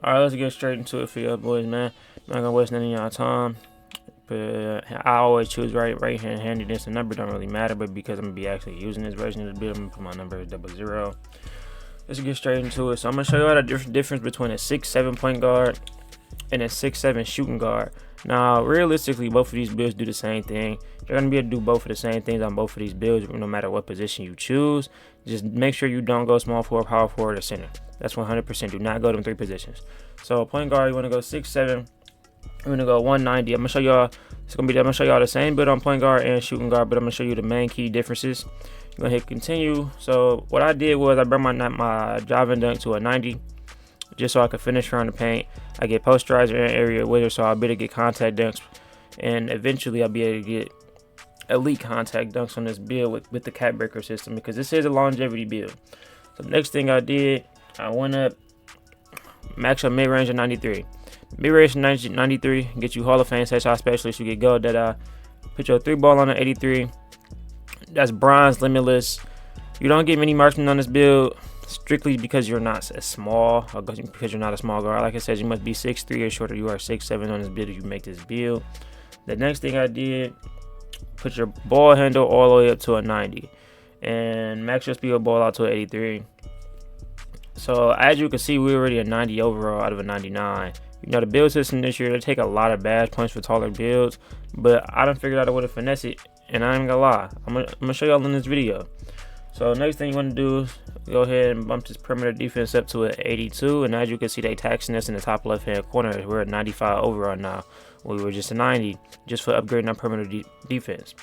Alright, let's get straight into it for y'all boys, man. I'm not gonna waste none of y'all time. But I always choose right hand handedness. The number don't really matter, but because I'm gonna be actually using this version of the build, I'm gonna put my number as 00. Let's get straight into it. So I'm gonna show you all the difference between a 6'7" point guard and a 6'7" shooting guard. Now, realistically, both of these builds do the same thing. You're gonna be able to do both of the same things on both of these builds, no matter what position you choose. Just make sure you don't go small forward, power forward, or center. That's 100%. Do not go to them three positions. So point guard, you want to go 6'7". I'm gonna go 190. I'm gonna show y'all. I'm gonna show y'all the same build on point guard and shooting guard, but I'm gonna show you the main key differences. I'm gonna hit continue. So what I did was I brought my drive and dunk to a 90, just so I could finish around the paint. I get posterizer and area wizard, so I'll be able to get contact dunks, and eventually I'll be able to get elite contact dunks on this build with the cap breaker system, because this is a longevity build. So next thing I did, I went up, max up mid range of 93. Mid-range 93 get you Hall of Fame set shot specialist. You get gold that I put your 3 ball on an 83. That's bronze limitless. You don't get many marksmen on this build strictly because you're not as small, or because you're not a small guard. Like I said, you must be 6'3" or shorter. You are 6'7" on this build if you make this build. The next thing I did, put your ball handle all the way up to a 90 and max your speed of ball out to an 83. So as you can see, we're already a 90 overall out of a 99. You know, the build system this year, they take a lot of badge points for taller builds, but I done figured out a way to finesse it, and I ain't gonna lie, I'm gonna show y'all in this video. So next thing you want to do is go ahead and bump this perimeter defense up to an 82, and as you can see, they taxing us in the top left hand corner. We're at 95 overall now. We were just a 90 just for upgrading our perimeter defense.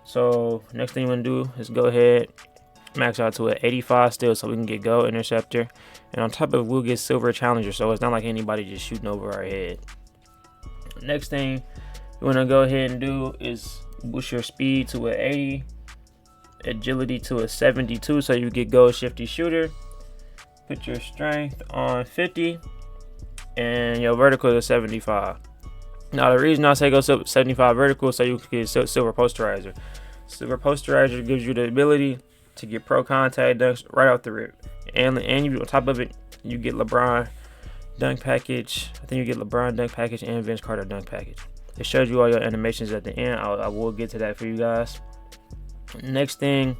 So next thing you want to do is go ahead, max out to an 85 still, so we can get gold interceptor, and on top of it, we'll get silver challenger, so it's not like anybody just shooting over our head. Next thing you want to go ahead and do is boost your speed to an 80, agility to a 72, so you get gold shifty shooter. Put your strength on 50 and your vertical to 75. Now the reason I say go 75 vertical, so you can get silver posterizer. Silver posterizer gives you the ability to get pro contact dunks right off the rip, and you, on top of it, you get LeBron dunk package. I think you get LeBron dunk package and Vince Carter dunk package. It shows you all your animations at the end. I will get to that for you guys. Next thing,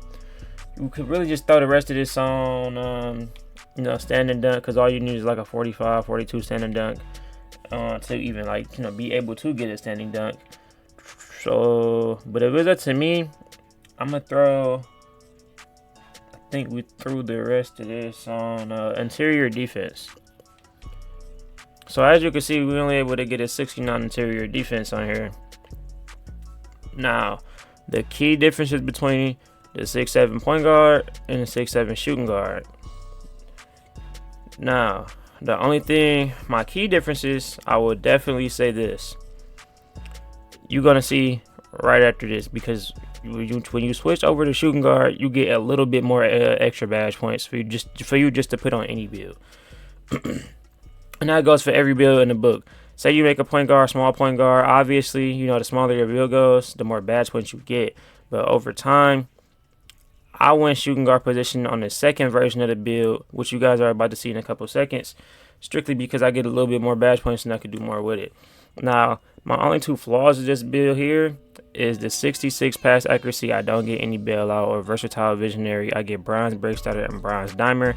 you could really just throw the rest of this on standing dunk, because all you need is like a 45 42 standing dunk to even be able to get a standing dunk. So but if it's up to me, I'm gonna throw, I think we threw the rest of this on interior defense. So as you can see, we only able to get a 69 interior defense on here. Now, the key differences between the 6'7" point guard and the 6'7" shooting guard. Now, the only thing, my key differences, I will definitely say this. You're gonna see right after this, because when you switch over to shooting guard, you get a little bit more extra badge points for you just to put on any build. And that goes for every build in the book. Say you make a point guard, small point guard, obviously, the smaller your build goes, the more badge points you get. But over time, I went shooting guard position on the second version of the build, which you guys are about to see in a couple seconds, strictly because I get a little bit more badge points and I can do more with it. Now, my only two flaws of this build here is the 66 pass accuracy. I don't get any bailout or versatile visionary. I get bronze break starter and bronze dimer.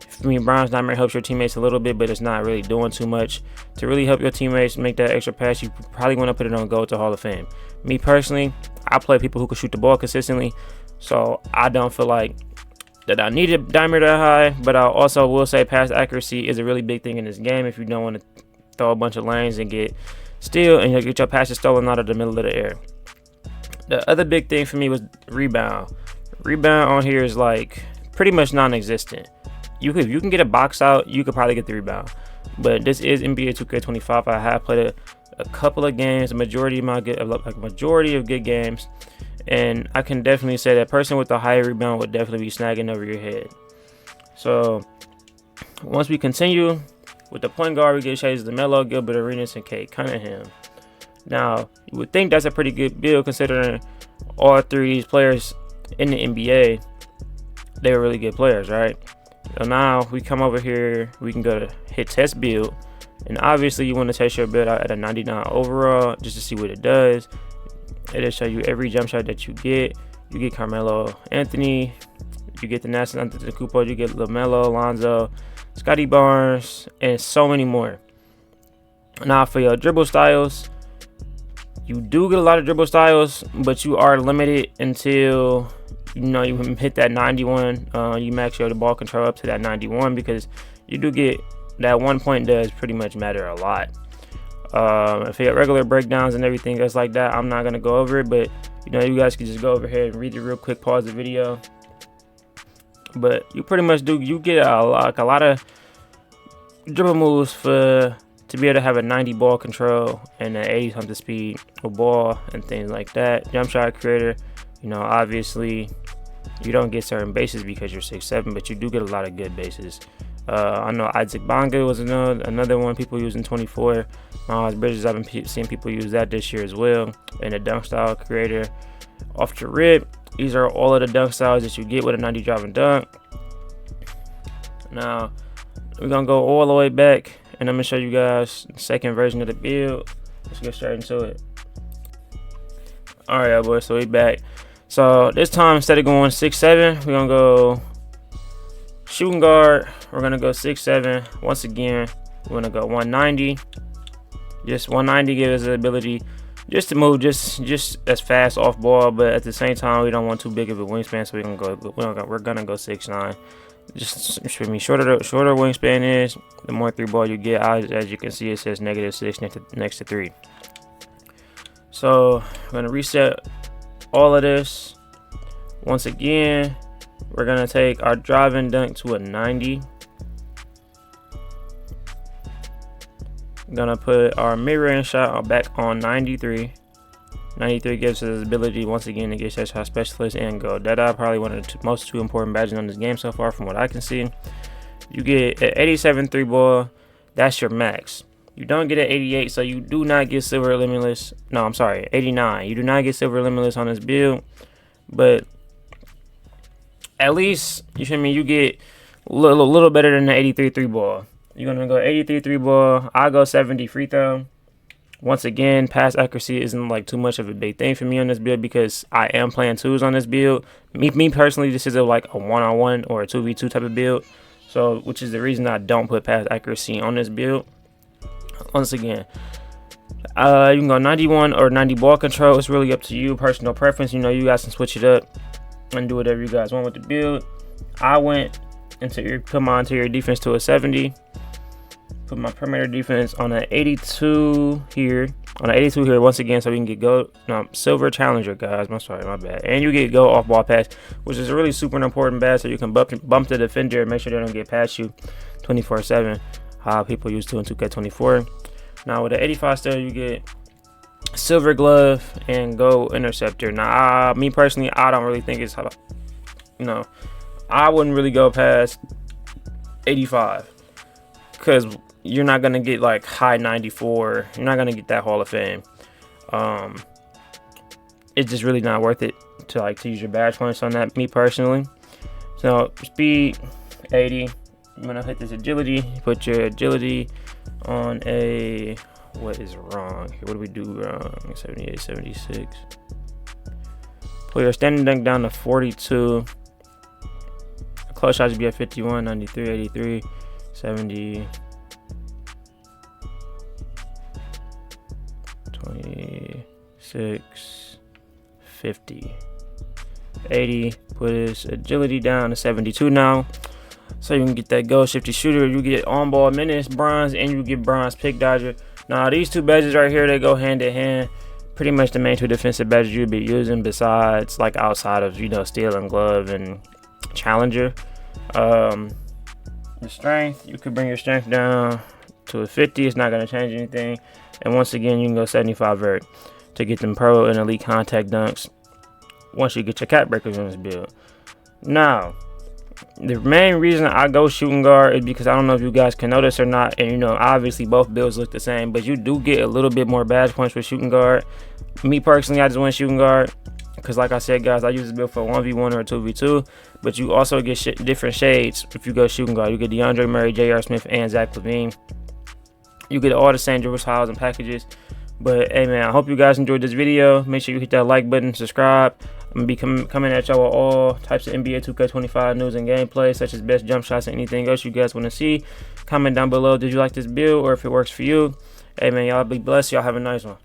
For me, bronze dimer helps your teammates a little bit, but it's not really doing too much. To really help your teammates make that extra pass, you probably want to put it on gold to Hall of Fame. Me personally, I play people who can shoot the ball consistently, so I don't feel like that I need a dimer that high. But I also will say pass accuracy is a really big thing in this game if you don't want to throw a bunch of lanes and get steal and get your passes stolen out of the middle of the air. The other big thing for me was rebound. Rebound on here is like pretty much non-existent. If you can get a box out, you could probably get the rebound. But this is NBA 2k25. I have played a couple of games, a majority of good games, and I can definitely say that person with the higher rebound would definitely be snagging over your head. So once we continue with the point guard, we get shades of Melo, Gilbert Arenas, and Kate Cunningham. Now, you would think that's a pretty good build considering all three of these players in the NBA, they were really good players, right? So now we come over here, we can go to hit test build. And obviously you want to test your build out at a 99 overall just to see what it does. It'll show you every jump shot that you get. You get Carmelo Anthony, you get the National Antetokounmpo, you get LaMelo, Lonzo, Scotty Barnes, and so many more. Now for your dribble styles, you do get a lot of dribble styles, but you are limited until you hit that 91. You max your ball control up to that 91 because you do get that 1 point does pretty much matter a lot. If you got regular breakdowns and everything else like that, I'm not gonna go over it, but you guys can just go over here and read it real quick, pause the video. But you pretty much you get a lot of dribble moves to be able to have a 90 ball control and an 80 something speed with ball and things like that. Jump shot creator, obviously you don't get certain bases because you're 6'7", but you do get a lot of good bases. I know Isaac Bonga was another one people using 24. Miles Bridges, I've been seeing people use that this year as well. And a dunk style creator. Off the rip, these are all of the dunk styles that you get with a 90 drive and dunk. Now, we're going to go all the way back, and I'm going to show you guys the second version of the build. Let's get straight into it. Alright, boys, so we back. So this time, instead of going 6'7", we're going to go shooting guard. We're going to go 6'7". Once again, we're going to go 190. Just 190 gives us the ability just to move just as fast off ball, but at the same time, we don't want too big of a wingspan, so we're going to go 6'9". Just shorter wingspan is, the more three ball you get. As you can see, it says -6 next to 3. So we're going to reset all of this. Once again, we're going to take our drive and dunk to a 90. I'm going to put our mid-range shot back on 93. 93 gives us the ability, once again, to get shot specialist and go Deadeye. Probably one of the most two important badges on this game so far from what I can see. You get an 87 3 ball. That's your max. You don't get an 88, so you do not get silver limitless. No, I'm sorry, 89. You do not get silver limitless on this build, but at least you get a little better than the 83 3 ball. You're gonna go 83 3 ball. I go 70 free throw. Once again, pass accuracy isn't like too much of a big thing for me on this build because I am playing twos on this build. Me personally, this is like a 1-on-1 or a 2v2 type of build, so which is the reason I don't put pass accuracy on this build. Once again, you can go 91 or 90 ball control. It's really up to you, personal preference. You guys can switch it up and do whatever you guys want with the build. I went put my interior defense to a 70. Put my perimeter defense on an 82 here. Once again, so we can get silver challenger, guys. My bad. And you get go off ball pass, which is a really super important badge, so you can bump the defender and make sure they don't get past you 24/7. How people used to in 2K24. Now with the 85 still, you get silver glove and go interceptor. Now, me personally, I don't really think it's I wouldn't really go past 85 because you're not gonna get like high 94. You're not gonna get that Hall of Fame. It's just really not worth it to use your badge points on that, me personally. So speed 80. I'm gonna hit this agility. Put your agility on a, what is wrong here? What do we do wrong? 78, 76. Put your standing dunk down to 42. Close shot should be at 51, 93, 83, 70, 26, 50, 80. Put his agility down to 72 now. So you can get that goal shifty shooter. You get on ball menace bronze, and you get bronze pick dodger. Now these two badges right here, they go hand in hand. Pretty much the main two defensive badges you'll be using, besides outside of steel and glove and challenger. The strength, you could bring your strength down to a 50. It's not going to change anything. And once again, you can go 75 vert to get them pro and elite contact dunks once you get your cat breakers on this build. Now, the main reason I go shooting guard is because I don't know if you guys can notice or not, and obviously both builds look the same, but you do get a little bit more badge points with shooting guard. Me personally, I just went shooting guard because, like I said, guys, I use this build for 1v1 or 2v2, but you also get different shades if you go shooting guard. You get DeAndre Murray, J.R. Smith, and Zach LaVine. You get all the same dribble styles and packages. But hey man, I hope you guys enjoyed this video. Make sure you hit that like button, subscribe. I'm gonna be coming at y'all with all types of NBA 2K25 news and gameplay, such as best jump shots and anything else you guys want to see. Comment down below, did you like this build or if it works for you? Hey man, y'all be blessed. Y'all have a nice one.